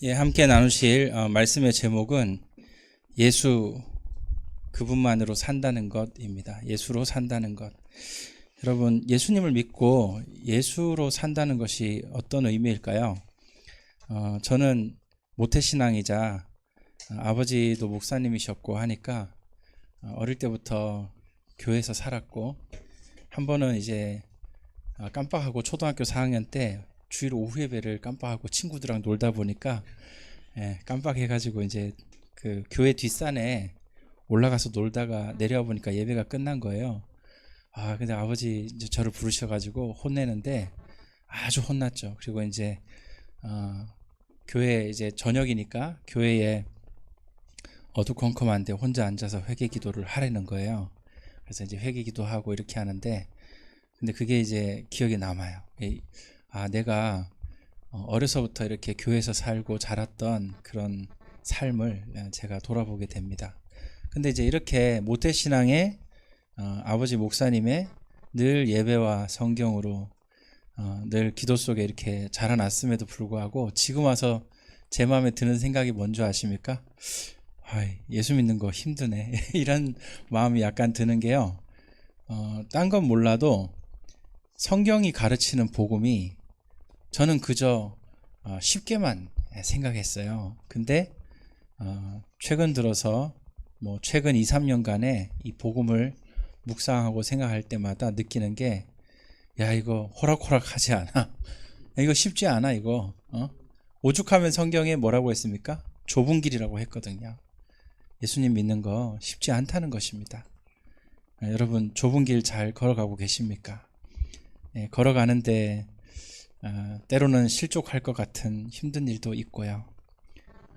예, 함께 나누실 말씀의 제목은 예수 그분만으로 산다는 것입니다. 예수로 산다는 것. 여러분, 예수님을 믿고 예수로 산다는 것이 어떤 의미일까요? 저는 모태신앙이자 아버지도 목사님이셨고 하니까 어릴 때부터 교회에서 살았고, 한 번은 이제 깜빡하고 초등학교 4학년 때 주일 오후 예배를 깜빡하고 친구들이랑 놀다 보니까 깜빡해가지고 이제 그 교회 뒷산에 올라가서 놀다가 내려와 보니까 예배가 끝난 거예요. 근데 아버지 이제 저를 부르셔가지고 혼내는데 아주 혼났죠. 그리고 이제 교회 이제 저녁이니까 교회에 어두컴컴한데 혼자 앉아서 회개 기도를 하라는 거예요. 그래서 이제 회개 기도하고 이렇게 하는데, 근데 그게 이제 기억에 남아요. 내가 어려서부터 이렇게 교회에서 살고 자랐던 그런 삶을 제가 돌아보게 됩니다. 근데 이제 이렇게 모태신앙의 아버지 목사님의 늘 예배와 성경으로 늘 기도 속에 이렇게 자라났음에도 불구하고 지금 와서 제 마음에 드는 생각이 뭔지 아십니까? 예수 믿는 거 힘드네 이런 마음이 약간 드는 게요. 딴 건 몰라도 성경이 가르치는 복음이 저는 그저 쉽게만 생각했어요. 근데 최근 들어서 최근 2, 3년간에 이 복음을 묵상하고 생각할 때마다 느끼는 게, 이거 호락호락하지 않아. 이거 쉽지 않아. 이거 오죽하면 성경에 뭐라고 했습니까? 좁은 길이라고 했거든요. 예수님 믿는 거 쉽지 않다는 것입니다. 여러분, 좁은 길 잘 걸어가고 계십니까? 걸어가는데 때로는 실족할 것 같은 힘든 일도 있고요.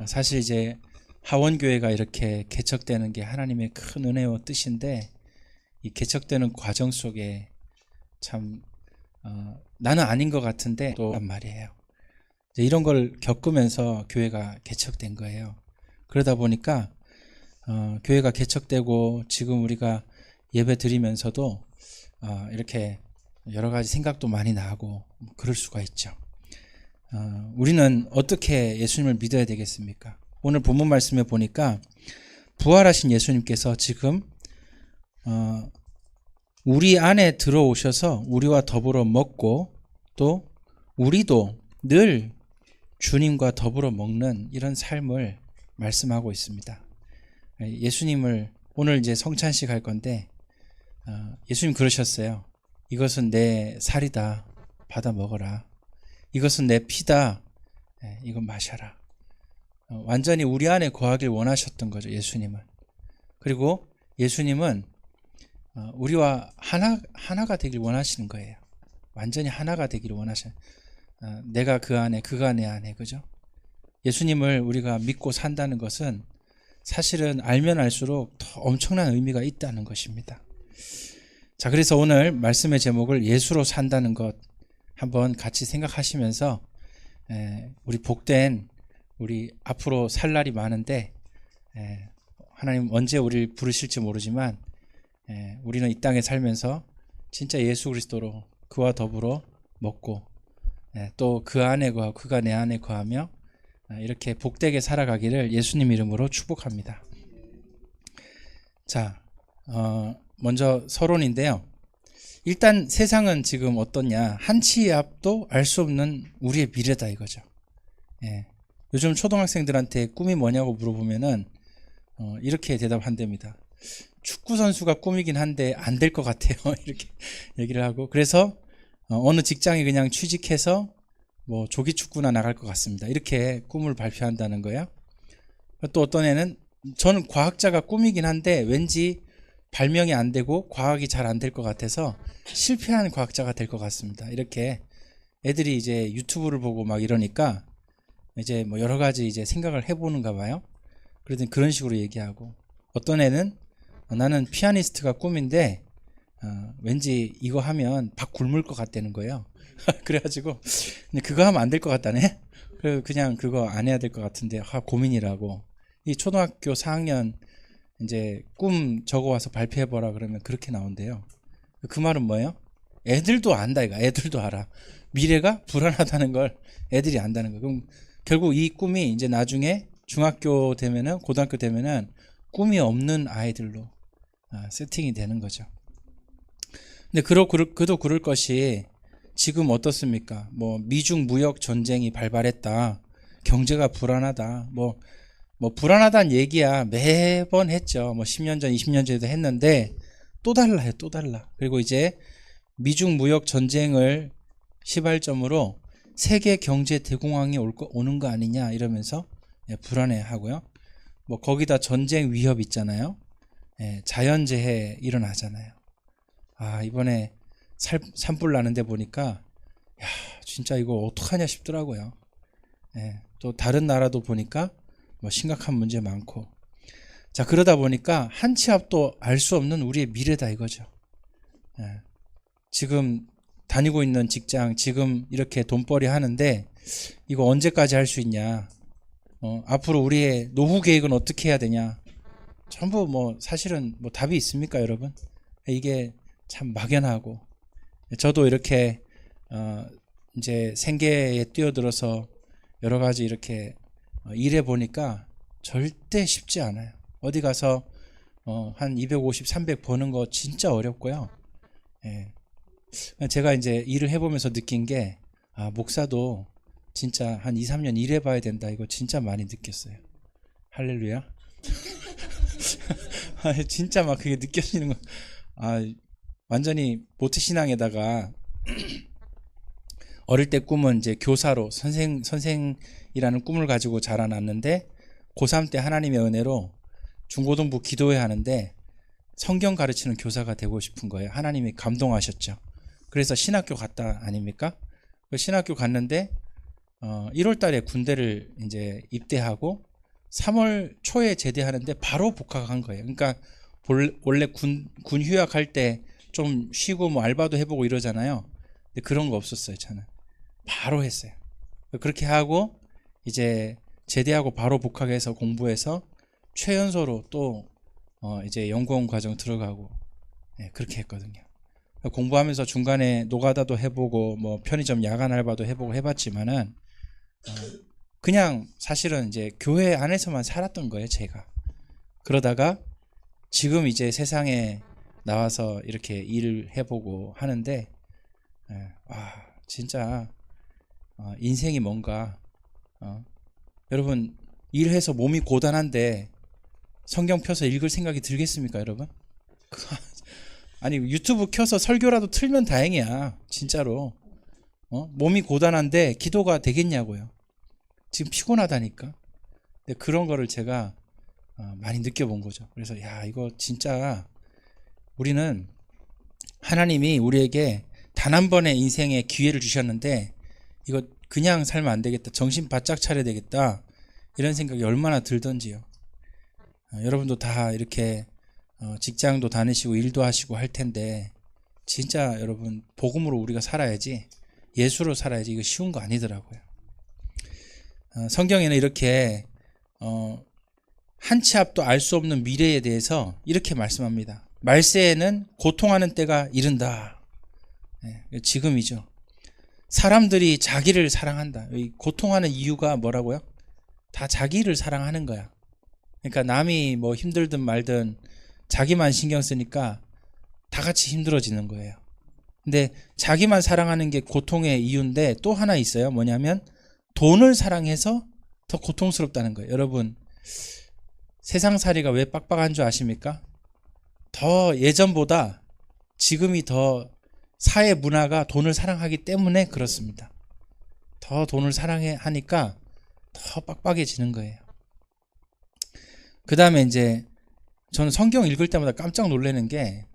사실 이제 하원교회가 이렇게 개척되는 게 하나님의 큰 은혜와 뜻인데, 이 개척되는 과정 속에 참 나는 아닌 것 같은데 또 란 말이에요. 이런 걸 겪으면서 교회가 개척된 거예요. 그러다 보니까 교회가 개척되고 지금 우리가 예배 드리면서도 이렇게 여러 가지 생각도 많이 나고 그럴 수가 있죠. 우리는 어떻게 예수님을 믿어야 되겠습니까? 오늘 본문 말씀에 보니까 부활하신 예수님께서 지금 우리 안에 들어오셔서 우리와 더불어 먹고, 또 우리도 늘 주님과 더불어 먹는 이런 삶을 말씀하고 있습니다. 예수님을 오늘 이제 성찬식 할 건데 예수님 그러셨어요. 이것은 내 살이다. 받아 먹어라. 이것은 내 피다. 이거 마셔라. 완전히 우리 안에 거하길 원하셨던 거죠, 예수님은. 그리고 예수님은 우리와 하나가 되길 원하시는 거예요. 완전히 하나가 되기를 원하셔요. 내가 그 안에, 그가 내 안에, 그죠? 예수님을 우리가 믿고 산다는 것은 사실은 알면 알수록 더 엄청난 의미가 있다는 것입니다. 자, 그래서 오늘 말씀의 제목을 예수로 산다는 것 한번 같이 생각하시면서 우리 복된, 우리 앞으로 살 날이 많은데 하나님 언제 우리를 부르실지 모르지만 우리는 이 땅에 살면서 진짜 예수 그리스도로 그와 더불어 먹고 또 그 안에 거하고 그가 내 안에 거하며 이렇게 복되게 살아가기를 예수님 이름으로 축복합니다. 자, 먼저 서론인데요. 일단 세상은 지금 어떠냐, 한치의 앞도 알 수 없는 우리의 미래다 이거죠. 요즘 초등학생들한테 꿈이 뭐냐고 물어보면은 이렇게 대답한답니다. 축구 선수가 꿈이긴 한데 안 될 것 같아요. 이렇게 얘기를 하고, 그래서 어느 직장에 그냥 취직해서 조기 축구나 나갈 것 같습니다. 이렇게 꿈을 발표한다는 거예요. 또 어떤 애는 저는 과학자가 꿈이긴 한데 왠지 발명이 안 되고 과학이 잘 안 될 것 같아서 실패한 과학자가 될 것 같습니다. 이렇게 애들이 이제 유튜브를 보고 막 이러니까 이제 여러 가지 이제 생각을 해보는가 봐요. 그러더니 그런 식으로 얘기하고, 어떤 애는 나는 피아니스트가 꿈인데 왠지 이거 하면 박 굶을 것 같다는 거예요. 그래가지고 그거 하면 안 될 것 같다네. 그냥 그거 안 해야 될 것 같은데 고민이라고. 이 초등학교 4학년 이제 꿈 적어와서 발표해보라 그러면 그렇게 나온대요. 그 말은 뭐예요? 애들도 안다 이거. 애들도 알아. 미래가 불안하다는 걸 애들이 안다는 거. 그럼 결국 이 꿈이 이제 나중에 중학교 되면은, 고등학교 되면은 꿈이 없는 아이들로 세팅이 되는 거죠. 근데 그도 그럴 것이 지금 어떻습니까? 뭐 미중 무역 전쟁이 발발했다. 경제가 불안하다. 뭐 불안하다는 얘기야 매번 했죠. 뭐 10년 전, 20년 전에도 했는데 또 달라요. 또 달라. 그리고 이제 미중 무역 전쟁을 시발점으로 세계 경제 대공황이 오는 거 아니냐 이러면서 불안해 하고요. 뭐 거기다 전쟁 위협 있잖아요. 자연재해 일어나잖아요. 이번에 산불 나는데 보니까 야, 진짜 이거 어떡하냐 싶더라고요. 또 다른 나라도 보니까 뭐 심각한 문제 많고. 자, 그러다 보니까 한 치 앞도 알 수 없는 우리의 미래다 이거죠. 지금 다니고 있는 직장, 지금 이렇게 돈벌이 하는데 이거 언제까지 할 수 있냐? 앞으로 우리의 노후 계획은 어떻게 해야 되냐? 전부 뭐 사실은 뭐 답이 있습니까, 여러분? 이게 참 막연하고. 저도 이렇게 이제 생계에 뛰어들어서 여러 가지 이렇게 일해 보니까 절대 쉽지 않아요. 어디 가서 한 250, 300 버는 거 진짜 어렵고요. 제가 이제 일을 해보면서 느낀 게 목사도 진짜 한 2, 3년 일해봐야 된다. 이거 진짜 많이 느꼈어요. 할렐루야. 진짜 막 그게 느껴지는 거. 완전히 모태신앙에다가 어릴 때 꿈은 이제 교사로 선생이라는 꿈을 가지고 자라났는데 고3 때 하나님의 은혜로 중고등부 기도회 하는데 성경 가르치는 교사가 되고 싶은 거예요. 하나님이 감동하셨죠. 그래서 신학교 갔다 아닙니까? 신학교 갔는데 1월 달에 군대를 이제 입대하고 3월 초에 제대하는데 바로 복학한 거예요. 그러니까 원래 군 휴학할 때 좀 쉬고 뭐 알바도 해보고 이러잖아요. 근데 그런 거 없었어요. 저는 바로 했어요. 그렇게 하고 이제 제대하고 바로 복학해서 공부해서 최연소로 또 이제 연구원 과정 들어가고 그렇게 했거든요. 공부하면서 중간에 노가다도 해보고 뭐 편의점 야간 알바도 해보고 해봤지만은 그냥 사실은 이제 교회 안에서만 살았던 거예요, 제가. 그러다가 지금 이제 세상에 나와서 이렇게 일을 해보고 하는데 진짜 인생이 뭔가 여러분 일해서 몸이 고단한데 성경 펴서 읽을 생각이 들겠습니까, 여러분? 아니 유튜브 켜서 설교라도 틀면 다행이야, 진짜로. 몸이 고단한데 기도가 되겠냐고요. 지금 피곤하다니까. 근데 그런 거를 제가 많이 느껴본 거죠. 그래서 야, 이거 진짜 우리는 하나님이 우리에게 단 한 번의 인생의 기회를 주셨는데 이거 그냥 살면 안 되겠다, 정신 바짝 차려야 되겠다, 이런 생각이 얼마나 들던지요. 여러분도 다 이렇게 직장도 다니시고 일도 하시고 할 텐데 진짜 여러분 복음으로 우리가 살아야지, 예수로 살아야지. 이거 쉬운 거 아니더라고요. 성경에는 이렇게 한 치 앞도 알 수 없는 미래에 대해서 이렇게 말씀합니다. 말세에는 고통하는 때가 이른다. 지금이죠. 사람들이 자기를 사랑한다. 고통하는 이유가 뭐라고요? 다 자기를 사랑하는 거야. 그러니까 남이 뭐 힘들든 말든 자기만 신경 쓰니까 다 같이 힘들어지는 거예요. 근데 자기만 사랑하는 게 고통의 이유인데 또 하나 있어요. 뭐냐면 돈을 사랑해서 더 고통스럽다는 거예요. 여러분, 세상살이가 왜 빡빡한 줄 아십니까? 더 예전보다 지금이 더 사회 문화가 돈을 사랑하기 때문에 그렇습니다. 더 돈을 사랑하니까 더 빡빡해지는 거예요. 그 다음에 이제 저는 성경 읽을 때마다 깜짝 놀라는 게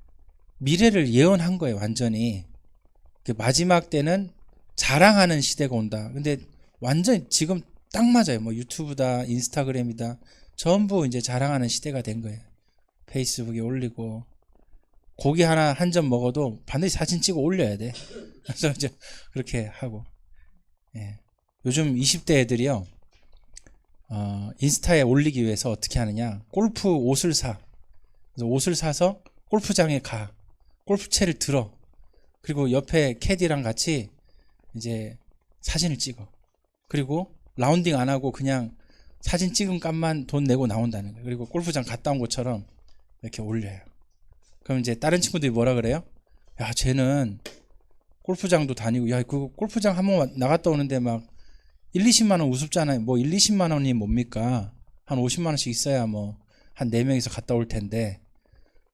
미래를 예언한 거예요. 완전히 마지막 때는 자랑하는 시대가 온다. 근데 완전 지금 딱 맞아요. 뭐 유튜브다, 인스타그램이다, 전부 이제 자랑하는 시대가 된 거예요. 페이스북에 올리고 고기 하나 한 점 먹어도 반드시 사진 찍어 올려야 돼. 그래서 이제 그렇게 하고. 요즘 20대 애들이요, 인스타에 올리기 위해서 어떻게 하느냐, 골프 옷을 사. 그래서 옷을 사서 골프장에 가. 골프채를 들어. 그리고 옆에 캐디랑 같이 이제 사진을 찍어. 그리고 라운딩 안 하고 그냥 사진 찍은 값만 돈 내고 나온다는 거예요. 그리고 골프장 갔다 온 것처럼 이렇게 올려요. 그럼 이제 다른 친구들이 뭐라 그래요? 야, 쟤는 골프장도 다니고, 야, 그 골프장 한번 나갔다 오는데 막 1, 20만 원 우습잖아요. 뭐 1, 20만 원이 뭡니까? 한 50만 원씩 있어야 뭐 한 4명이서 갔다 올 텐데.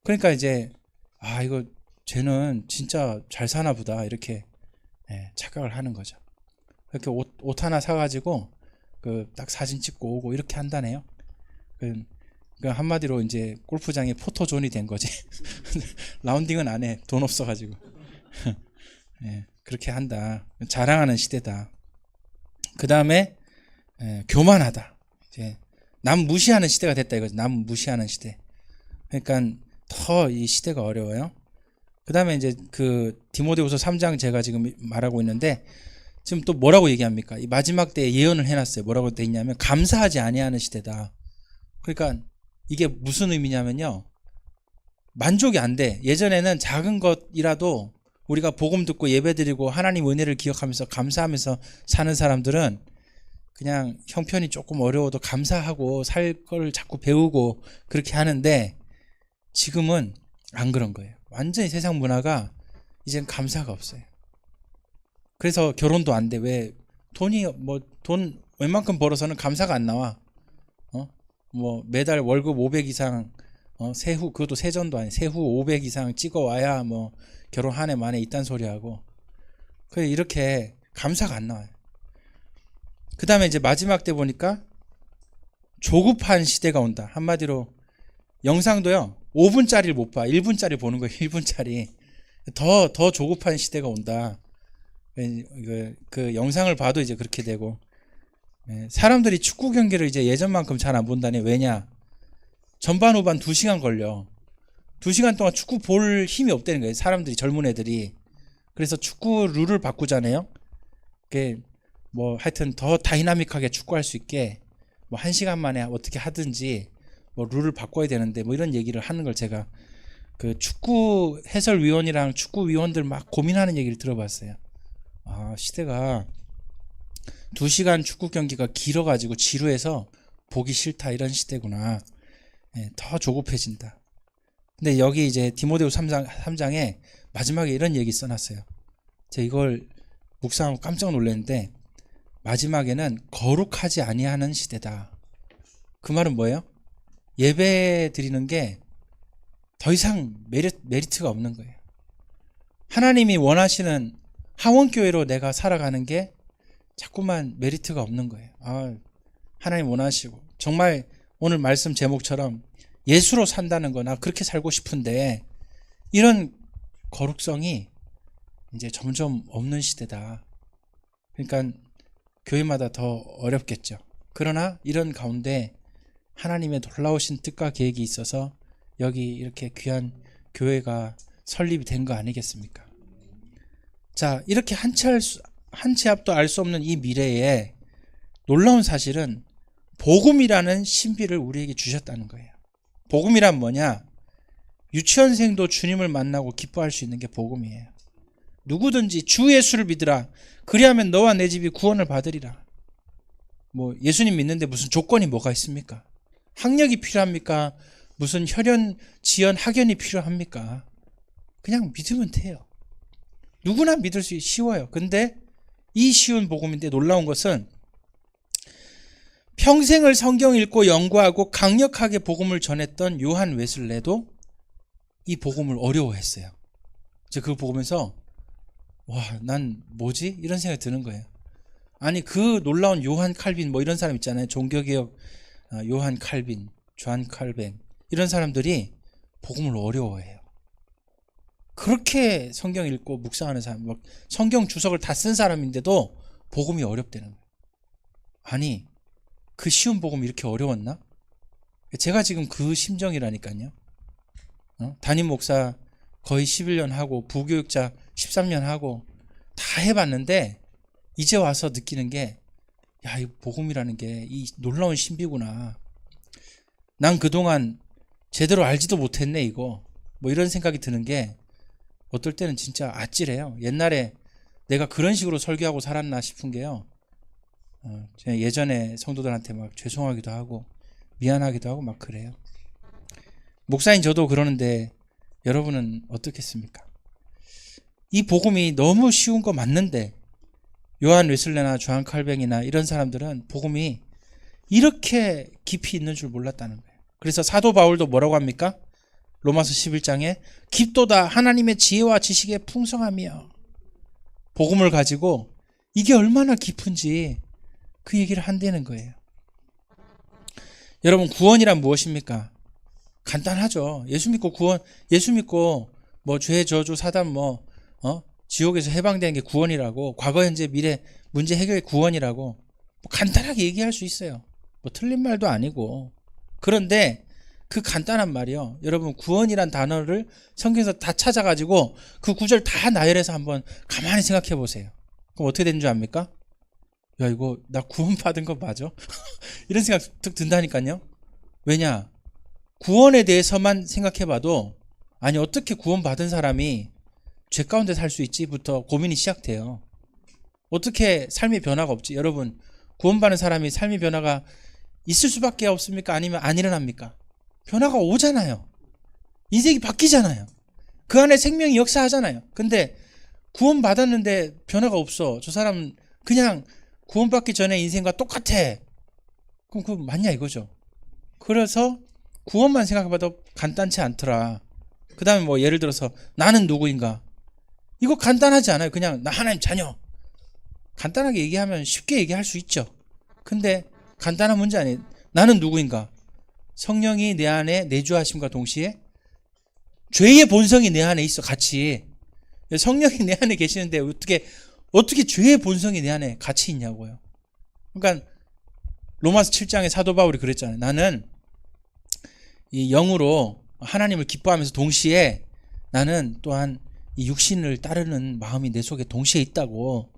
그러니까 이제 아, 이거 쟤는 진짜 잘 사나 보다 이렇게 착각을 하는 거죠. 이렇게 옷 하나 사가지고 그 딱 사진 찍고 오고 이렇게 한다네요. 그 한마디로 이제 골프장이 포토존이 된 거지. 라운딩은 안 해. 돈 없어가지고. 그렇게 한다. 자랑하는 시대다. 그 다음에 교만하다. 이제 남 무시하는 시대가 됐다 이거죠. 남 무시하는 시대. 그러니까 더 이 시대가 어려워요. 그 다음에 이제 그 디모데후서 3장 제가 지금 말하고 있는데 지금 또 뭐라고 얘기합니까? 이 마지막 때에 예언을 해놨어요. 뭐라고 돼 있냐면 감사하지 아니하는 시대다. 그러니까 이게 무슨 의미냐면요. 만족이 안 돼. 예전에는 작은 것이라도 우리가 복음 듣고 예배드리고 하나님 은혜를 기억하면서 감사하면서 사는 사람들은 그냥 형편이 조금 어려워도 감사하고 살 걸 자꾸 배우고 그렇게 하는데 지금은 안 그런 거예요. 완전히 세상 문화가 이젠 감사가 없어요. 그래서 결혼도 안 돼. 왜? 돈이 돈 웬만큼 벌어서는 감사가 안 나와. 뭐 매달 월급 500 이상 세후 그것도 세전도 아니 세후 500 이상 찍어 와야 뭐 결혼 한 해 만에 이딴 소리 하고. 그래 이렇게 감사가 안 나와요. 그 다음에 이제 마지막 때 보니까 조급한 시대가 온다. 한마디로 영상도요 5분짜리를 못 봐. 1분짜리 보는 거예요. 1분짜리. 더 조급한 시대가 온다. 그 영상을 봐도 이제 그렇게 되고 사람들이 축구 경기를 이제 예전만큼 잘 안 본다니. 왜냐? 전반 후반 2시간 걸려. 2시간 동안 축구 볼 힘이 없다는 거예요. 사람들이 젊은 애들이. 그래서 축구 룰을 바꾸잖아요. 그게 뭐 하여튼 더 다이나믹하게 축구할 수 있게 뭐 1시간 만에 어떻게 하든지 뭐 룰을 바꿔야 되는데 뭐 이런 얘기를 하는 걸 제가 그 축구 해설위원이랑 축구위원들 막 고민하는 얘기를 들어봤어요. 아, 시대가 2시간 축구 경기가 길어가지고 지루해서 보기 싫다 이런 시대구나. 더 조급해진다. 근데 여기 이제 디모데후서 3장에 마지막에 이런 얘기 써놨어요. 제가 이걸 묵상하고 깜짝 놀랐는데 마지막에는 거룩하지 아니하는 시대다. 그 말은 뭐예요? 예배 드리는 게 더 이상 메리트가 없는 거예요. 하나님이 원하시는 하원교회로 내가 살아가는 게 자꾸만 메리트가 없는 거예요. 아, 하나님 원하시고 정말 오늘 말씀 제목처럼 예수로 산다는 거나 그렇게 살고 싶은데 이런 거룩성이 이제 점점 없는 시대다. 그러니까 교회마다 더 어렵겠죠. 그러나 이런 가운데 하나님의 놀라우신 뜻과 계획이 있어서 여기 이렇게 귀한 교회가 설립이 된 거 아니겠습니까? 자, 이렇게 한 치 앞도 알 수 없는 이 미래에 놀라운 사실은 복음이라는 신비를 우리에게 주셨다는 거예요. 복음이란 뭐냐? 유치원생도 주님을 만나고 기뻐할 수 있는 게 복음이에요. 누구든지 주 예수를 믿으라. 그리하면 너와 내 집이 구원을 받으리라. 뭐 예수님 믿는데 무슨 조건이 뭐가 있습니까? 학력이 필요합니까? 무슨 혈연, 지연, 학연이 필요합니까? 그냥 믿으면 돼요. 누구나 믿을 수 쉬워요. 근데 이 쉬운 복음인데 놀라운 것은 평생을 성경 읽고 연구하고 강력하게 복음을 전했던 요한 웨슬레도 이 복음을 어려워했어요. 제가 그걸 보면서 와, 난 뭐지? 이런 생각이 드는 거예요. 아니 그 놀라운 요한 칼빈 뭐 이런 사람 있잖아요. 종교개혁 요한 칼빈, 존 칼뱅 이런 사람들이 복음을 어려워해요. 그렇게 성경 읽고 묵상하는 사람, 막 성경 주석을 다 쓴 사람인데도 복음이 어렵다는 거예요. 아니 그 쉬운 복음이 이렇게 어려웠나? 제가 지금 그 심정이라니까요. 담임 목사 거의 11년 하고 부교육자 13년 하고 다 해봤는데 이제 와서 느끼는 게 야, 이 복음이라는 게 이 놀라운 신비구나. 난 그동안 제대로 알지도 못했네 이거. 뭐 이런 생각이 드는 게 어떨 때는 진짜 아찔해요. 옛날에 내가 그런 식으로 설교하고 살았나 싶은 게요. 제가 예전에 성도들한테 막 죄송하기도 하고 미안하기도 하고 막 그래요. 목사인 저도 그러는데 여러분은 어떻겠습니까? 이 복음이 너무 쉬운 거 맞는데 요한 웨슬레나 조한 칼뱅이나 이런 사람들은 복음이 이렇게 깊이 있는 줄 몰랐다는 거예요. 그래서 사도 바울도 뭐라고 합니까? 로마서 11장에 깊도다 하나님의 지혜와 지식의 풍성함이여. 복음을 가지고 이게 얼마나 깊은지 그 얘기를 한다는 거예요. 여러분, 구원이란 무엇입니까? 간단하죠. 예수 믿고 예수 믿고 뭐 죄 저주 사단 지옥에서 해방되는 게 구원이라고, 과거 현재 미래 문제 해결의 구원이라고 뭐 간단하게 얘기할 수 있어요. 뭐 틀린 말도 아니고. 그런데 그 간단한 말이요, 여러분, 구원이란 단어를 성경에서 다 찾아가지고 그 구절 다 나열해서 한번 가만히 생각해 보세요. 그럼 어떻게 되는 줄 압니까? 야, 이거 나 구원받은 거 맞아? 이런 생각 툭 든다니까요. 왜냐? 구원에 대해서만 생각해봐도, 아니 어떻게 구원받은 사람이 죄 가운데 살 수 있지부터 고민이 시작돼요. 어떻게 삶의 변화가 없지? 여러분, 구원받은 사람이 삶의 변화가 있을 수밖에 없습니까? 아니면 안 일어납니까? 변화가 오잖아요. 인생이 바뀌잖아요. 그 안에 생명이 역사하잖아요. 근데 구원받았는데 변화가 없어. 저 사람 그냥 구원받기 전에 인생과 똑같아. 그럼 그거 맞냐 이거죠. 그래서 구원만 생각해봐도 간단치 않더라. 그 다음에 뭐 예를 들어서 나는 누구인가? 이거 간단하지 않아요. 그냥 나 하나님 자녀. 간단하게 얘기하면 쉽게 얘기할 수 있죠. 근데 간단한 문제 아니에요. 나는 누구인가? 성령이 내 안에 내주하심과 동시에 죄의 본성이 내 안에 있어. 같이. 성령이 내 안에 계시는데 어떻게 죄의 본성이 내 안에 같이 있냐고요. 그러니까 로마서 7장에 사도 바울이 그랬잖아요. 나는 이 영으로 하나님을 기뻐하면서 동시에 나는 또한 이 육신을 따르는 마음이 내 속에 동시에 있다고.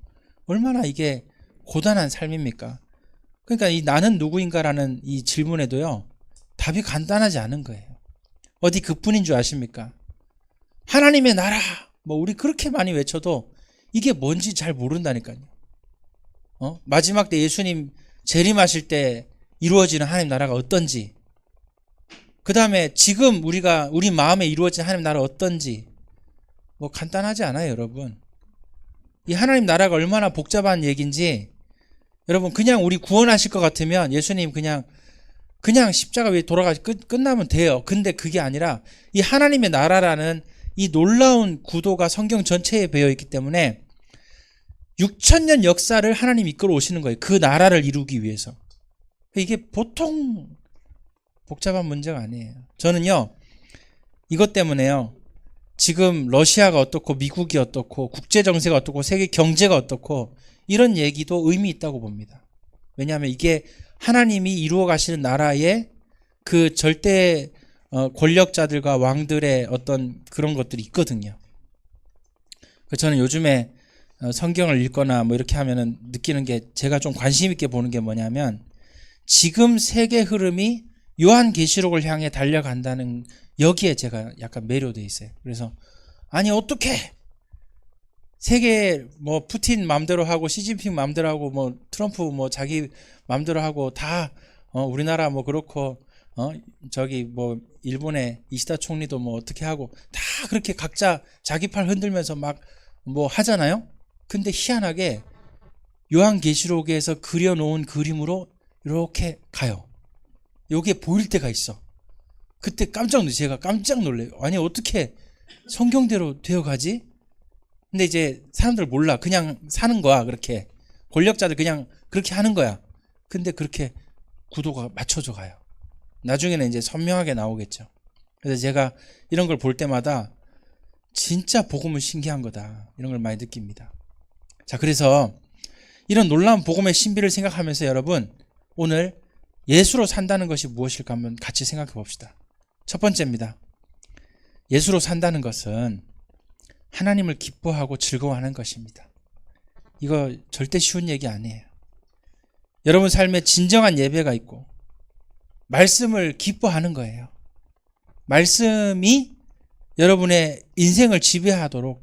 얼마나 이게 고단한 삶입니까? 그러니까 이 나는 누구인가라는 이 질문에도요, 답이 간단하지 않은 거예요. 어디 그뿐인 줄 아십니까? 하나님의 나라, 뭐 우리 그렇게 많이 외쳐도 이게 뭔지 잘 모른다니까요. 마지막 때 예수님 재림하실 때 이루어지는 하나님 나라가 어떤지, 그 다음에 지금 우리 마음에 이루어진 하나님 나라 어떤지, 뭐 간단하지 않아요, 여러분. 이 하나님 나라가 얼마나 복잡한 얘기인지, 여러분, 그냥 우리 구원하실 것 같으면 예수님 그냥 십자가 위에 돌아가서 끝나면 돼요. 근데 그게 아니라 이 하나님의 나라라는 이 놀라운 구도가 성경 전체에 배어 있기 때문에 6,000년 역사를 하나님 이끌어 오시는 거예요. 그 나라를 이루기 위해서. 이게 보통 복잡한 문제가 아니에요. 저는요, 이것 때문에요, 지금 러시아가 어떻고 미국이 어떻고 국제 정세가 어떻고 세계 경제가 어떻고 이런 얘기도 의미 있다고 봅니다. 왜냐하면 이게 하나님이 이루어 가시는 나라의 그 절대 권력자들과 왕들의 어떤 그런 것들이 있거든요. 저는 요즘에 성경을 읽거나 뭐 이렇게 하면은 느끼는 게, 제가 좀 관심 있게 보는 게 뭐냐면, 지금 세계 흐름이 요한계시록을 향해 달려간다는, 여기에 제가 약간 매료돼 있어요. 그래서 아니 어떻게 세계 뭐 푸틴 맘대로 하고 시진핑 맘대로 하고 뭐 트럼프 뭐 자기 맘대로 하고 다 우리나라 뭐 그렇고 저기 뭐 일본의 이시다 총리도 뭐 어떻게 하고 다 그렇게 각자 자기 팔 흔들면서 막 뭐 하잖아요. 근데 희한하게 요한계시록에서 그려놓은 그림으로 이렇게 가요. 여기에 보일 때가 있어. 그때 제가 깜짝 놀래요. 아니 어떻게 성경대로 되어가지? 근데 이제 사람들 몰라. 그냥 사는 거야. 그렇게 권력자들 그냥 그렇게 하는 거야. 근데 그렇게 구도가 맞춰져 가요. 나중에는 이제 선명하게 나오겠죠. 그래서 제가 이런 걸 볼 때마다 진짜 복음은 신기한 거다, 이런 걸 많이 느낍니다. 자, 그래서 이런 놀라운 복음의 신비를 생각하면서 여러분, 오늘 예수로 산다는 것이 무엇일까 한번 같이 생각해 봅시다. 첫 번째입니다. 예수로 산다는 것은 하나님을 기뻐하고 즐거워하는 것입니다. 이거 절대 쉬운 얘기 아니에요. 여러분 삶에 진정한 예배가 있고 말씀을 기뻐하는 거예요. 말씀이 여러분의 인생을 지배하도록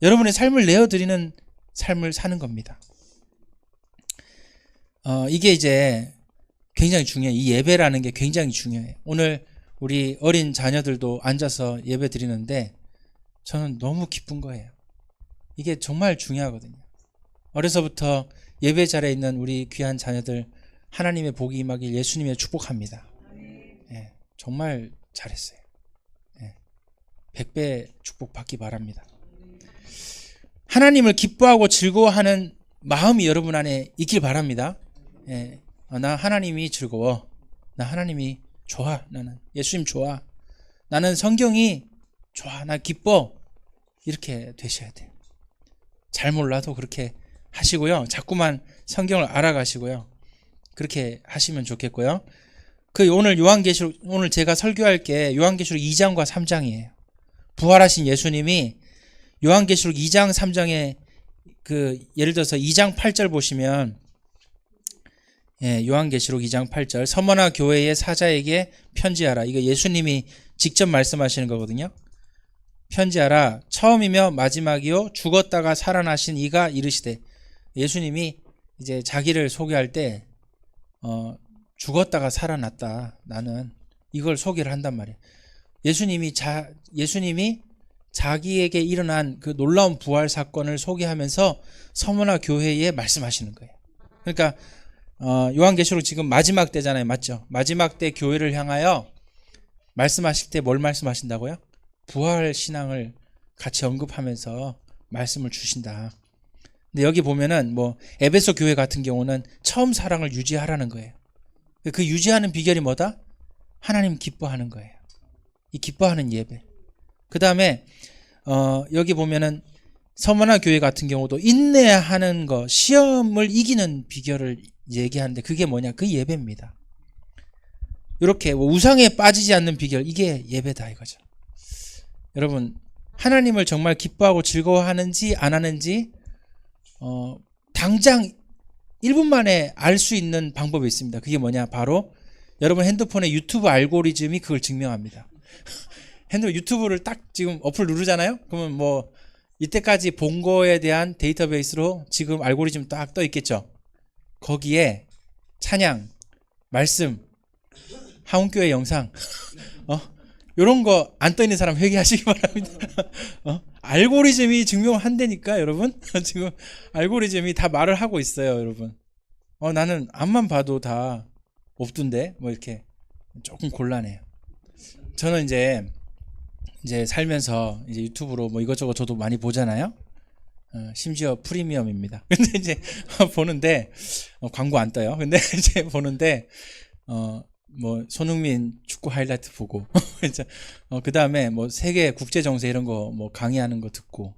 여러분의 삶을 내어드리는 삶을 사는 겁니다. 이게 이제 굉장히 중요해요. 이 예배라는 게 굉장히 중요해요. 오늘 우리 어린 자녀들도 앉아서 예배 드리는데 저는 너무 기쁜 거예요. 이게 정말 중요하거든요. 어려서부터 예배 자리에 있는 우리 귀한 자녀들 하나님의 복이 임하길 예수님의 축복합니다. 예, 정말 잘했어요. 예, 100배 축복 받기 바랍니다. 하나님을 기뻐하고 즐거워하는 마음이 여러분 안에 있길 바랍니다. 예, 나 하나님이 즐거워. 나 하나님이 좋아. 나는 예수님 좋아. 나는 성경이 좋아. 나 기뻐. 이렇게 되셔야 돼요. 잘 몰라도 그렇게 하시고요. 자꾸만 성경을 알아가시고요. 그렇게 하시면 좋겠고요. 오늘 요한계시록, 오늘 제가 설교할 게 요한계시록 2장과 3장이에요. 부활하신 예수님이 요한계시록 2장 3장에 예를 들어서 2장 8절 보시면, 예, 요한계시록 2장 8절, 서머나 교회의 사자에게 편지하라. 이거 예수님이 직접 말씀하시는 거거든요. 편지하라. 처음이며 마지막이요 죽었다가 살아나신 이가 이르시되, 예수님이 이제 자기를 소개할 때 죽었다가 살아났다. 나는 이걸 소개를 한단 말이에요. 예수님이 자기에게 일어난 그 놀라운 부활 사건을 소개하면서 서머나 교회에 말씀하시는 거예요. 그러니까 요한계시록 지금 마지막 때잖아요. 맞죠? 마지막 때 교회를 향하여 말씀하실 때 뭘 말씀하신다고요? 부활 신앙을 같이 언급하면서 말씀을 주신다. 근데 여기 보면은 에베소 교회 같은 경우는 처음 사랑을 유지하라는 거예요. 그 유지하는 비결이 뭐다? 하나님 기뻐하는 거예요. 이 기뻐하는 예배. 그 다음에 여기 보면은 서머나 교회 같은 경우도 인내하는 거, 시험을 이기는 비결을 얘기하는데 그게 뭐냐? 그 예배입니다. 이렇게 우상에 빠지지 않는 비결, 이게 예배다 이거죠. 여러분, 하나님을 정말 기뻐하고 즐거워하는지 안 하는지 당장 1분 만에 알 수 있는 방법이 있습니다. 그게 뭐냐? 바로 여러분 핸드폰의 유튜브 알고리즘이 그걸 증명합니다. 유튜브를 딱 지금 어플 누르잖아요? 그러면 이때까지 본 거에 대한 데이터베이스로 지금 알고리즘 딱 떠 있겠죠? 거기에 찬양, 말씀, 하온교회 영상, 요런 거 안 떠 있는 사람 회개하시기 바랍니다. 알고리즘이 증명한다니까, 여러분. 지금 알고리즘이 다 말을 하고 있어요, 여러분. 나는 앞만 봐도 다 없던데, 이렇게 조금 곤란해요. 저는 이제 살면서 이제 유튜브로 이것저것 저도 많이 보잖아요. 심지어 프리미엄입니다. 근데 이제 보는데 광고 안 떠요. 근데 이제 보는데 손흥민 축구 하이라이트 보고 그 다음에 세계 국제 정세 이런 거 강의하는 거 듣고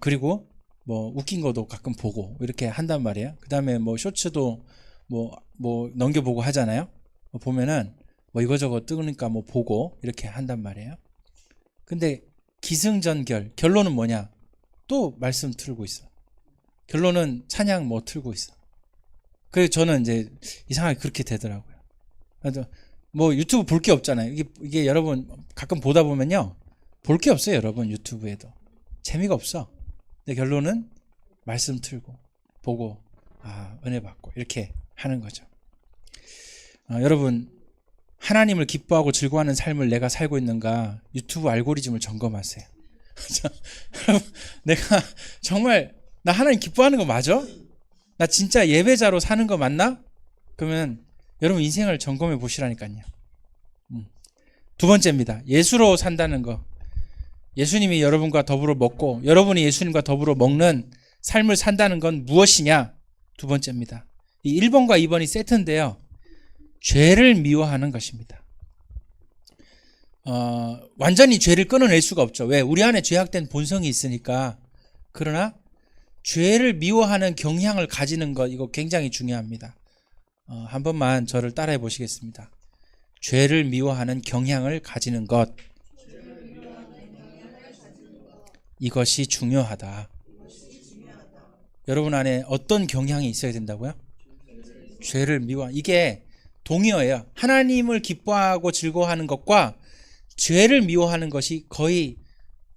그리고 웃긴 거도 가끔 보고 이렇게 한단 말이에요. 그 다음에 쇼츠도 넘겨보고 하잖아요. 보면은 이거저거 뜨니까 보고 이렇게 한단 말이에요. 근데 기승전결, 결론은 뭐냐? 또 말씀 틀고 있어. 결론은 찬양 틀고 있어. 그래서 저는 이제 이상하게 그렇게 되더라고요. 유튜브 볼 게 없잖아요. 이게 여러분 가끔 보다 보면요, 볼 게 없어요. 여러분 유튜브에도 재미가 없어. 근데 결론은 말씀 틀고 보고 은혜 받고 이렇게 하는 거죠. 여러분, 하나님을 기뻐하고 즐거워하는 삶을 내가 살고 있는가? 유튜브 알고리즘을 점검하세요. 내가 정말 나 하나님 기뻐하는 거 맞아? 나 진짜 예배자로 사는 거 맞나? 그러면 여러분 인생을 점검해 보시라니까요. 두 번째입니다. 예수로 산다는 거. 예수님이 여러분과 더불어 먹고 여러분이 예수님과 더불어 먹는 삶을 산다는 건 무엇이냐? 두 번째입니다. 이 1번과 2번이 세트인데요. 죄를 미워하는 것입니다. 완전히 죄를 끊어낼 수가 없죠. 왜? 우리 안에 죄악된 본성이 있으니까. 그러나 죄를 미워하는 경향을 가지는 것, 이거 굉장히 중요합니다. 한 번만 저를 따라해 보시겠습니다. 죄를 미워하는 경향을 가지는 것, 이것이 중요하다. 여러분 안에 어떤 경향이 있어야 된다고요? 죄를 이게 동의어예요. 하나님을 기뻐하고 즐거워하는 것과 죄를 미워하는 것이 거의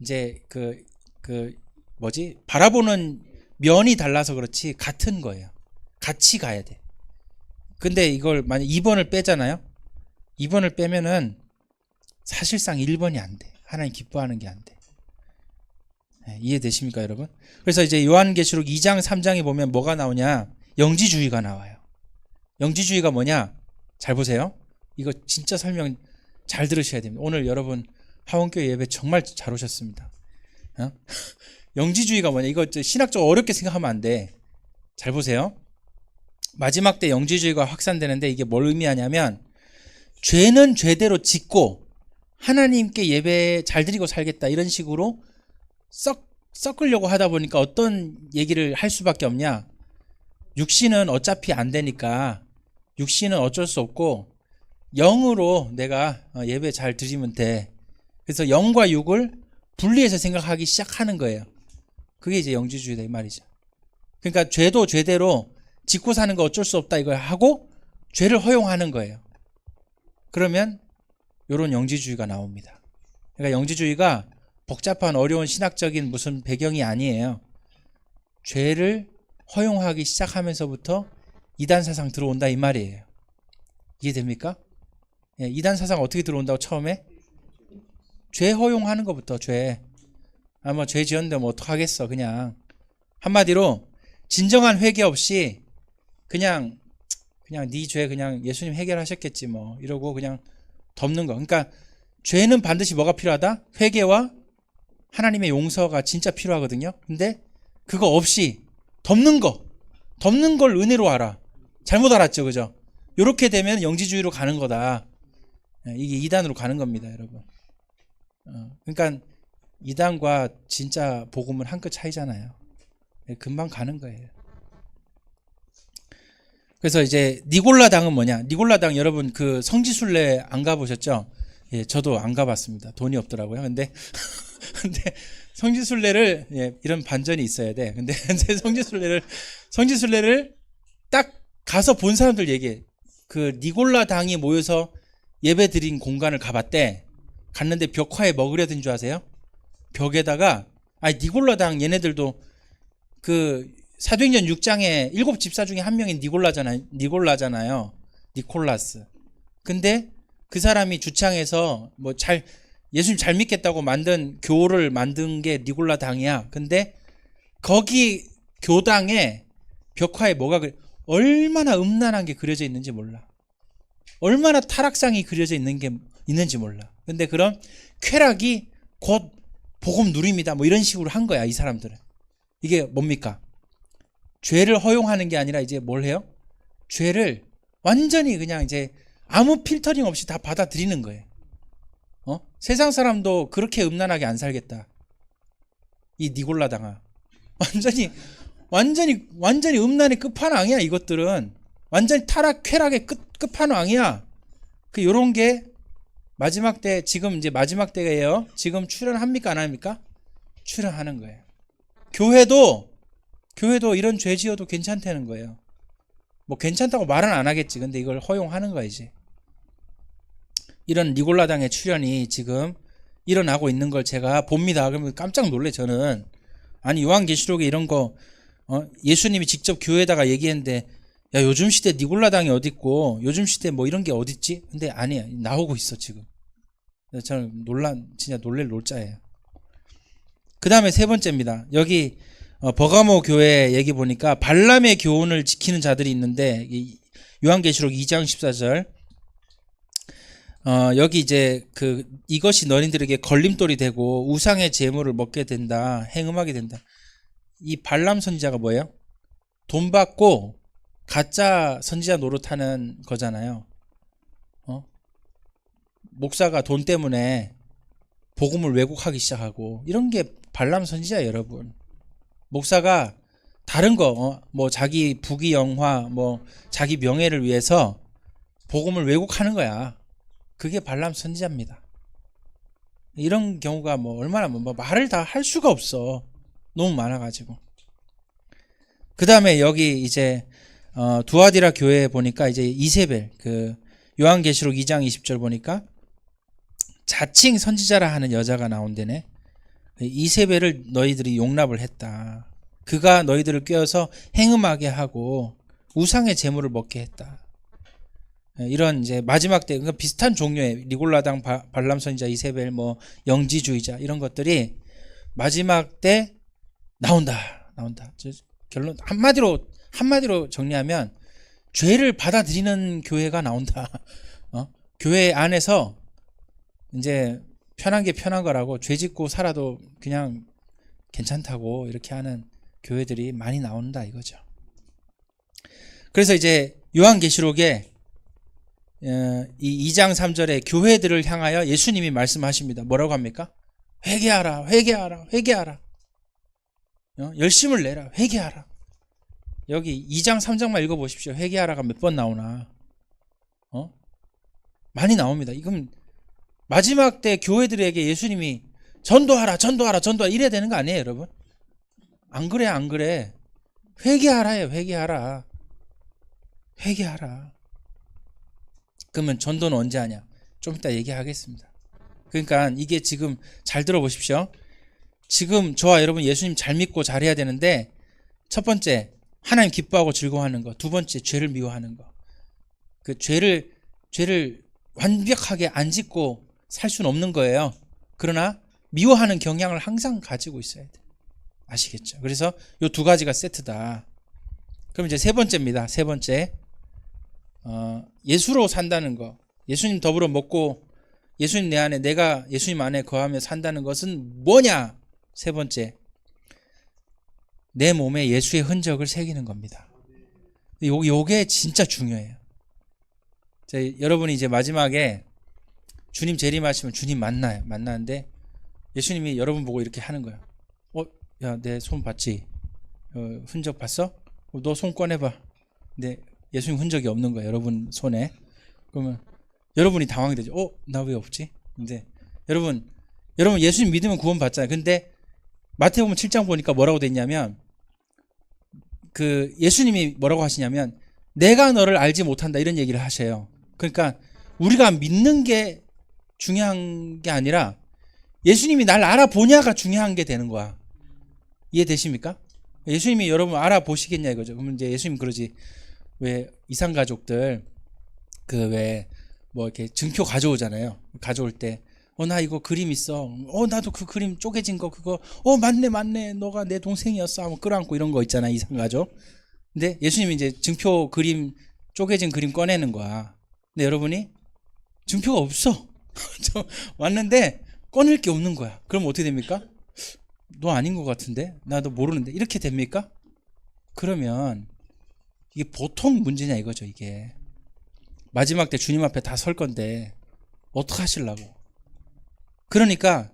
이제 바라보는 면이 달라서 그렇지 같은 거예요. 같이 가야 돼. 근데 이걸 만약 2번을 빼잖아요. 2번을 빼면은 사실상 1번이 안 돼. 하나님 기뻐하는 게 안 돼. 네, 이해되십니까, 여러분? 그래서 이제 요한계시록 2장, 3장에 보면 뭐가 나오냐? 영지주의가 나와요. 영지주의가 뭐냐? 잘 보세요. 이거 진짜 설명 잘 들으셔야 됩니다. 오늘 여러분 하원교회 예배 정말 잘 오셨습니다. 어? 영지주의가 뭐냐? 이거 신학적으로 어렵게 생각하면 안 돼. 잘 보세요. 마지막 때 영지주의가 확산되는데 이게 뭘 의미하냐면 죄는 죄대로 짓고 하나님께 예배 잘 드리고 살겠다 이런 식으로 섞으려고 하다 보니까 어떤 얘기를 할 수밖에 없냐? 육신은 어차피 안 되니까 육신은 어쩔 수 없고 영으로 내가 예배 잘 드리면 돼. 그래서 영과 육을 분리해서 생각하기 시작하는 거예요. 그게 이제 영지주의다 이 말이죠. 그러니까 죄도 죄대로 짓고 사는 거 어쩔 수 없다 이걸 하고 죄를 허용하는 거예요. 그러면 이런 영지주의가 나옵니다. 그러니까 영지주의가 복잡한 어려운 신학적인 무슨 배경이 아니에요. 죄를 허용하기 시작하면서부터 이단 사상 들어온다 이 말이에요. 이해됩니까? 예, 이단 사상 어떻게 들어온다고 처음에? 죄 허용하는 것부터 죄. 뭐 죄 지었는데 뭐 어떡하겠어 그냥. 한마디로 진정한 회개 없이 그냥 네 죄 그냥 예수님 해결하셨겠지 뭐 이러고 그냥 덮는 거. 그러니까 죄는 반드시 뭐가 필요하다? 회개와 하나님의 용서가 진짜 필요하거든요. 근데 그거 없이 덮는 걸 은혜로 알아. 잘못 알았죠, 그죠? 이렇게 되면 영지주의로 가는 거다. 이게 이단으로 가는 겁니다, 여러분. 그러니까 이단과 진짜 복음은 한 끗 차이잖아요. 금방 가는 거예요. 그래서 이제 니골라당은 뭐냐? 니골라당 여러분 그 성지순례 안 가보셨죠? 예, 저도 안 가봤습니다. 돈이 없더라고요. 근데 성지순례를 이런 반전이 있어야 돼. 근데 성지순례를 딱 가서 본 사람들 얘기해. 그 니골라당이 모여서 예배드린 공간을 가봤대. 갔는데 벽화에 먹으려던 줄 아세요? 벽에다가 니골라당 얘네들도 그 사도행전 6장에 7집사 중에 한 명이 니골라잖아요. 니콜라스. 근데 그 사람이 주창해서 뭐 예수님 잘 믿겠다고 만든 교를 만든 게 니골라당이야. 근데 거기 교당에 벽화에 얼마나 음란한 게 그려져 있는지 몰라. 얼마나 타락상이 그려져 있는지 몰라. 근데 그런 쾌락이 곧 복음 누림이다. 뭐 이런 식으로 한 거야, 이 사람들은. 이게 뭡니까? 죄를 허용하는 게 아니라 이제 뭘 해요? 죄를 완전히 그냥 이제 아무 필터링 없이 다 받아들이는 거예요. 세상 사람도 그렇게 음란하게 안 살겠다. 이 니골라당아. 완전히 음란의 끝판왕이야, 이것들은. 완전히 타락, 쾌락의 끝판왕이야. 요런 게 마지막 때, 지금 이제 마지막 때예요. 지금 출현합니까? 안 합니까? 출현하는 거예요. 교회도 이런 죄 지어도 괜찮다는 거예요. 뭐 괜찮다고 말은 안 하겠지. 근데 이걸 허용하는 거야, 이제. 이런 니골라당의 출현이 지금 일어나고 있는 걸 제가 봅니다. 그러면 깜짝 놀래, 저는. 아니, 요한계시록에 이런 거, 예수님이 직접 교회에다가 얘기했는데, 야, 요즘 시대 니골라당이 어딨고, 요즘 시대 뭐 이런 게 어딨지? 근데 아니야. 나오고 있어, 지금. 저는 진짜 놀랄 놀자예요. 그 다음에 세 번째입니다. 여기, 버가모 교회 얘기 보니까 발람의 교훈을 지키는 자들이 있는데, 요한계시록 2장 14절, 여기 이제 이것이 너희들에게 걸림돌이 되고 우상의 제물을 먹게 된다, 행음하게 된다. 이 발람 선지자가 뭐예요? 돈 받고 가짜 선지자 노릇하는 거잖아요. 목사가 돈 때문에 복음을 왜곡하기 시작하고 이런 게 발람 선지자 여러분. 목사가 다른 거, 뭐 자기 부귀 영화, 뭐 자기 명예를 위해서 복음을 왜곡하는 거야. 그게 발람 선지자입니다. 이런 경우가 뭐 얼마나 뭐 말을 다 할 수가 없어. 너무 많아가지고. 그 다음에 여기 이제 두아디라 교회에 보니까 이제 이세벨 요한계시록 2장 20절 보니까 자칭 선지자라 하는 여자가 나온다네. 이세벨을 너희들이 용납을 했다. 그가 너희들을 꿰어서 행음하게 하고 우상의 제물을 먹게 했다. 이런 이제 마지막 때 그러니까 비슷한 종류의 니골라당, 발람 선지자, 이세벨, 뭐 영지주의자 이런 것들이 마지막 때 나온다. 결론 한마디로 정리하면 죄를 받아들이는 교회가 나온다. 교회 안에서 이제 편한 게 편한 거라고 죄 짓고 살아도 그냥 괜찮다고 이렇게 하는 교회들이 많이 나온다 이거죠. 그래서 이제 요한계시록에 이 2장 3절에 교회들을 향하여 예수님이 말씀하십니다. 뭐라고 합니까? 회개하라, 회개하라, 회개하라. 열심을 내라, 회개하라. 여기 2장 3장만 읽어보십시오. 회개하라가 몇 번 나오나. 많이 나옵니다. 이건 마지막 때 교회들에게 예수님이 전도하라 이래야 되는 거 아니에요, 여러분? 안 그래. 회개하라예요, 회개하라. 그러면 전도는 언제 하냐? 좀 이따 얘기하겠습니다. 그러니까 이게 지금 잘 들어보십시오. 지금 저와 여러분 예수님 잘 믿고 잘해야 되는데, 첫 번째 하나님 기뻐하고 즐거워하는 거, 두 번째 죄를 미워하는 거. 그 죄를 완벽하게 안 짓고 살 수는 없는 거예요. 그러나 미워하는 경향을 항상 가지고 있어야 돼. 아시겠죠? 그래서 이 두 가지가 세트다. 그럼 이제 세 번째입니다. 세 번째, 예수로 산다는 거. 예수님 더불어 먹고 예수님 내 안에, 내가 예수님 안에 거하며 산다는 것은 뭐냐? 세 번째, 내 몸에 예수의 흔적을 새기는 겁니다. 요게 진짜 중요해요. 여러분이 이제 마지막에 주님 재림하시면 주님 만나는데 예수님이 여러분 보고 이렇게 하는 거야. 야, 내 손 봤지? 흔적 봤어? 너 손 꺼내봐. 근데 예수님 흔적이 없는 거야, 여러분 손에. 그러면 여러분이 당황이 되죠. 나 왜 없지? 근데 여러분 예수님 믿으면 구원 받잖아요. 근데 마태복음 7장 보니까 뭐라고 됐냐면, 그 예수님이 뭐라고 하시냐면, 내가 너를 알지 못한다 이런 얘기를 하셔요. 그러니까 우리가 믿는 게 중요한 게 아니라 예수님이 날 알아보냐가 중요한 게 되는 거야. 이해되십니까? 예수님이 여러분 알아보시겠냐 이거죠. 그러면 이제 예수님 그러지, 왜 이산가족들 왜 뭐 이렇게 증표 가져오잖아요. 가져올 때 나 이거 그림 있어. 나도 그 그림 쪼개진 거 그거 맞네 너가 내 동생이었어 하고 끌어안고 이런 거 있잖아, 이산가족. 근데 예수님이 이제 증표 그림, 쪼개진 그림 꺼내는 거야. 근데 여러분이 증표가 없어. 왔는데 꺼낼 게 없는 거야. 그럼 어떻게 됩니까? 너 아닌 것 같은데? 나도 모르는데? 이렇게 됩니까? 그러면 이게 보통 문제냐 이거죠. 이게 마지막 때 주님 앞에 다 설 건데 어떡하시려고. 그러니까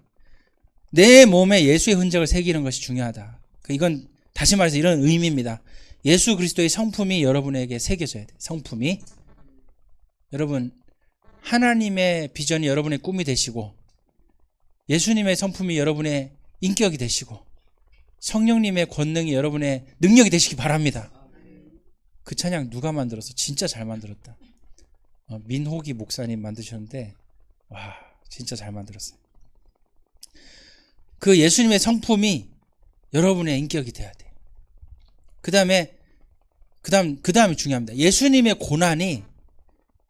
내 몸에 예수의 흔적을 새기는 것이 중요하다. 이건 다시 말해서 이런 의미입니다. 예수 그리스도의 성품이 여러분에게 새겨져야 돼요. 성품이. 여러분, 하나님의 비전이 여러분의 꿈이 되시고, 예수님의 성품이 여러분의 인격이 되시고, 성령님의 권능이 여러분의 능력이 되시기 바랍니다. 그 찬양 누가 만들었어? 진짜 잘 만들었다. 민호기 목사님 만드셨는데, 와, 진짜 잘 만들었어요. 그 예수님의 성품이 여러분의 인격이 돼야 돼. 그 다음에 중요합니다. 예수님의 고난이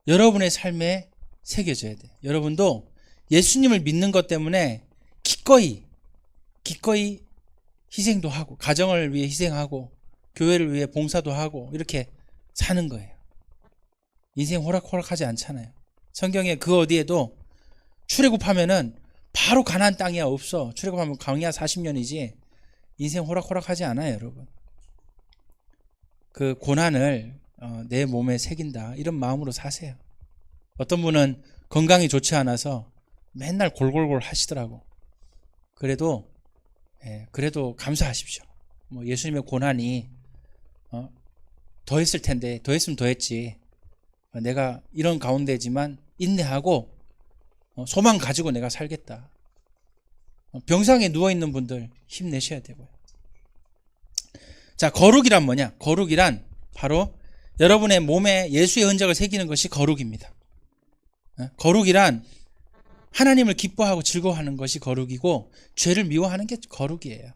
여러분의 삶에 새겨져야 돼. 여러분도 예수님을 믿는 것 때문에 기꺼이 희생도 하고, 가정을 위해 희생하고, 교회를 위해 봉사도 하고, 이렇게 사는 거예요. 인생 호락호락하지 않잖아요. 성경에 그 어디에도 출애굽하면은 바로 가나안 땅이야 없어. 출애굽하면 광야 40년이지 인생 호락호락하지 않아요, 여러분. 그 고난을 내 몸에 새긴다, 이런 마음으로 사세요. 어떤 분은 건강이 좋지 않아서 맨날 골골골 하시더라고. 그래도 감사하십시오. 뭐 예수님의 고난이 더 했을 텐데, 더 했으면 더 했지. 내가 이런 가운데지만 인내하고 소망 가지고 내가 살겠다. 병상에 누워있는 분들 힘내셔야 되고요. 자, 거룩이란 뭐냐? 거룩이란 바로 여러분의 몸에 예수의 흔적을 새기는 것이 거룩입니다. 거룩이란 하나님을 기뻐하고 즐거워하는 것이 거룩이고, 죄를 미워하는 게 거룩이에요.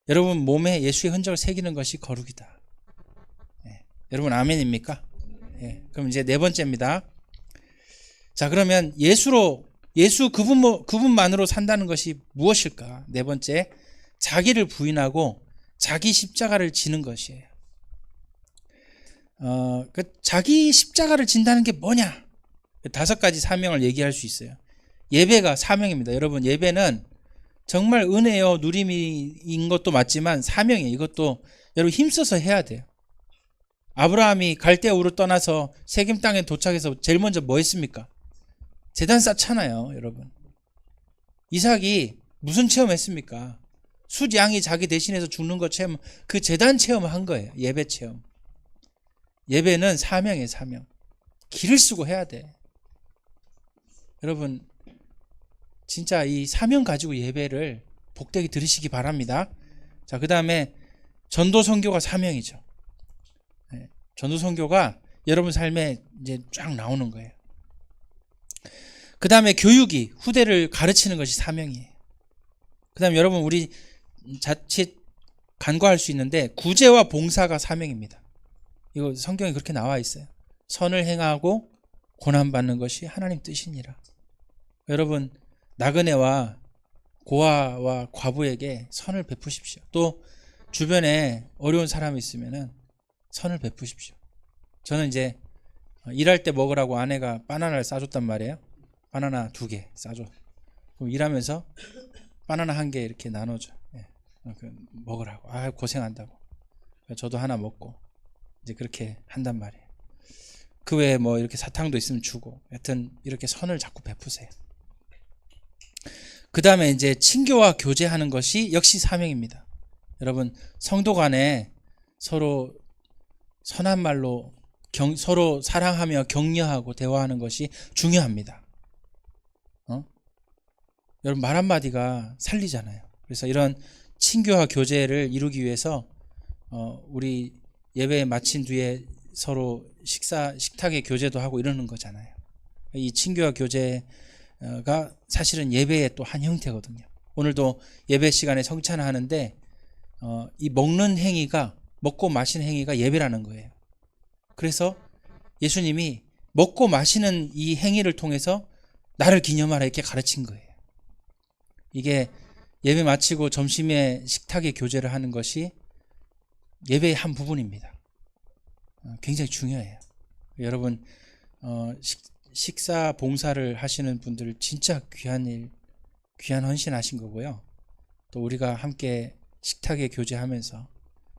여러분 몸에 예수의 흔적을 새기는 것이 거룩이다. 여러분 아멘입니까? 예. 그럼 이제 네 번째입니다. 자, 그러면 예수 그분만으로 산다는 것이 무엇일까? 네 번째, 자기를 부인하고 자기 십자가를 지는 것이에요. 자기 십자가를 진다는 게 뭐냐? 5가지 사명을 얘기할 수 있어요. 예배가 사명입니다. 여러분, 예배는 정말 은혜요 누림인 것도 맞지만 사명이에요. 이것도 여러분 힘써서 해야 돼요. 아브라함이 갈대아 우르 떠나서 세겜 땅에 도착해서 제일 먼저 뭐 했습니까? 제단 쌓잖아요, 여러분. 이삭이 무슨 체험했습니까? 숫양이 자기 대신해서 죽는 것 체험, 그 제단 체험을 한 거예요. 예배 체험. 예배는 사명이에요, 사명. 기를 쓰고 해야 돼. 여러분, 진짜 이 사명 가지고 예배를 복되게 들으시기 바랍니다. 자, 그 다음에 전도 선교가 사명이죠. 네, 전도 선교가 여러분 삶에 이제 쫙 나오는 거예요. 그 다음에 교육이, 후대를 가르치는 것이 사명이에요. 그 다음에 여러분, 우리 자칫 간과할 수 있는데 구제와 봉사가 사명입니다. 이거 성경에 그렇게 나와 있어요. 선을 행하고 고난받는 것이 하나님 뜻이니라. 여러분, 나그네와 고아와 과부에게 선을 베푸십시오. 또 주변에 어려운 사람이 있으면은 선을 베푸십시오. 저는 이제 일할 때 먹으라고 아내가 바나나를 싸줬단 말이에요. 바나나 2개 싸줘. 그럼 일하면서 바나나 1개 이렇게 나눠줘. 예. 먹으라고. 아, 고생한다고. 저도 하나 먹고 이제 그렇게 한단 말이에요. 그 외에 뭐 이렇게 사탕도 있으면 주고, 여튼 이렇게 선을 자꾸 베푸세요. 그 다음에 이제 친교와 교제하는 것이 역시 사명입니다. 여러분, 성도 간에 서로 선한 말로 서로 사랑하며 격려하고 대화하는 것이 중요합니다. 여러분, 말 한마디가 살리잖아요. 그래서 이런 친교와 교제를 이루기 위해서 우리 예배 마친 뒤에 서로 식탁에 교제도 하고 이러는 거잖아요. 이 친교와 교제가 사실은 예배의 또 한 형태거든요. 오늘도 예배 시간에 성찬을 하는데 이 먹는 행위가, 먹고 마시는 행위가 예배라는 거예요. 그래서 예수님이 먹고 마시는 이 행위를 통해서 나를 기념하라 이렇게 가르친 거예요. 이게 예배 마치고 점심에 식탁에 교제를 하는 것이 예배의 한 부분입니다. 굉장히 중요해요. 여러분, 식사 봉사를 하시는 분들 진짜 귀한 일, 귀한 헌신하신 거고요. 또 우리가 함께 식탁에 교제하면서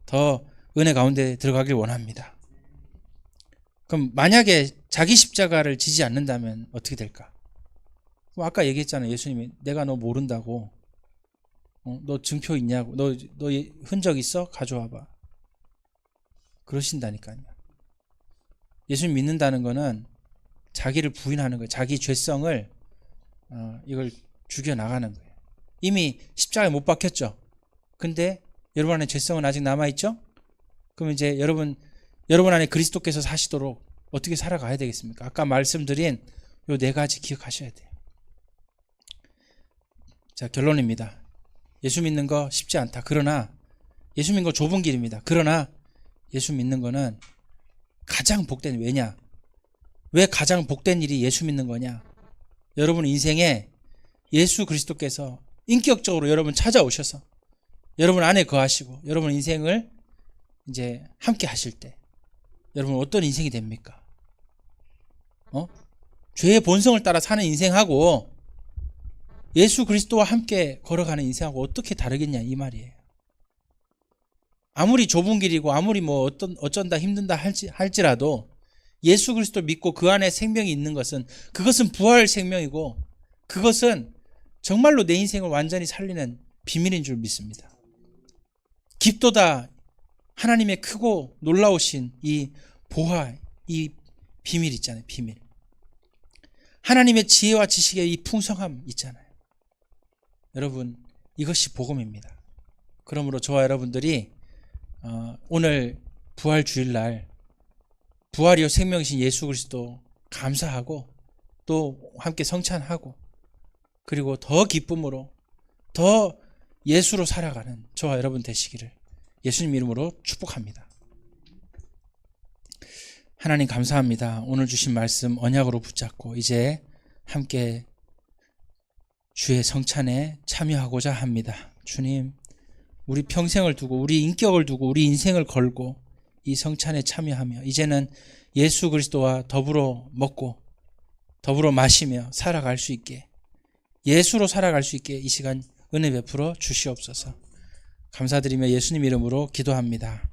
더 은혜 가운데 들어가길 원합니다. 그럼 만약에 자기 십자가를 지지 않는다면 어떻게 될까? 아까 얘기했잖아요. 예수님이 내가 너 모른다고. 너 증표 있냐고. 너 흔적 있어? 가져와봐. 그러신다니까요. 예수님 믿는다는 거는 자기를 부인하는 거예요. 자기 죄성을 이걸 죽여나가는 거예요. 이미 십자가에 못 박혔죠. 근데 여러분 안에 죄성은 아직 남아있죠? 그럼 이제 여러분 안에 그리스도께서 사시도록 어떻게 살아가야 되겠습니까? 아까 말씀드린 요 4가지 기억하셔야 돼요. 자, 결론입니다. 예수 믿는 거 쉽지 않다. 그러나 예수 믿는 거 좁은 길입니다. 그러나 예수 믿는 거는 가장 복된, 왜냐? 왜 가장 복된 일이 예수 믿는 거냐? 여러분 인생에 예수 그리스도께서 인격적으로 여러분 찾아오셔서 여러분 안에 거하시고 여러분 인생을 이제 함께 하실 때 여러분 어떤 인생이 됩니까? 죄의 본성을 따라 사는 인생하고 예수 그리스도와 함께 걸어가는 인생하고 어떻게 다르겠냐 이 말이에요. 아무리 좁은 길이고 아무리 뭐 어쩐다 힘든다 할지라도 예수 그리스도 믿고 그 안에 생명이 있는 것은 그것은 부활 생명이고 그것은 정말로 내 인생을 완전히 살리는 비밀인 줄 믿습니다. 깊도다 하나님의 크고 놀라우신 이 보화, 이 비밀 있잖아요. 비밀. 하나님의 지혜와 지식의 이 풍성함 있잖아요. 여러분, 이것이 복음입니다. 그러므로 저와 여러분들이 오늘 부활 주일날 부활이요 생명이신 예수 그리스도 감사하고 또 함께 성찬하고 그리고 더 기쁨으로 더 예수로 살아가는 저와 여러분 되시기를 예수님 이름으로 축복합니다. 하나님 감사합니다. 오늘 주신 말씀 언약으로 붙잡고 이제 함께 주의 성찬에 참여하고자 합니다. 주님, 우리 평생을 두고 우리 인격을 두고 우리 인생을 걸고 이 성찬에 참여하며 이제는 예수 그리스도와 더불어 먹고 더불어 마시며 살아갈 수 있게, 예수로 살아갈 수 있게 이 시간 은혜 베풀어 주시옵소서. 감사드리며 예수님 이름으로 기도합니다.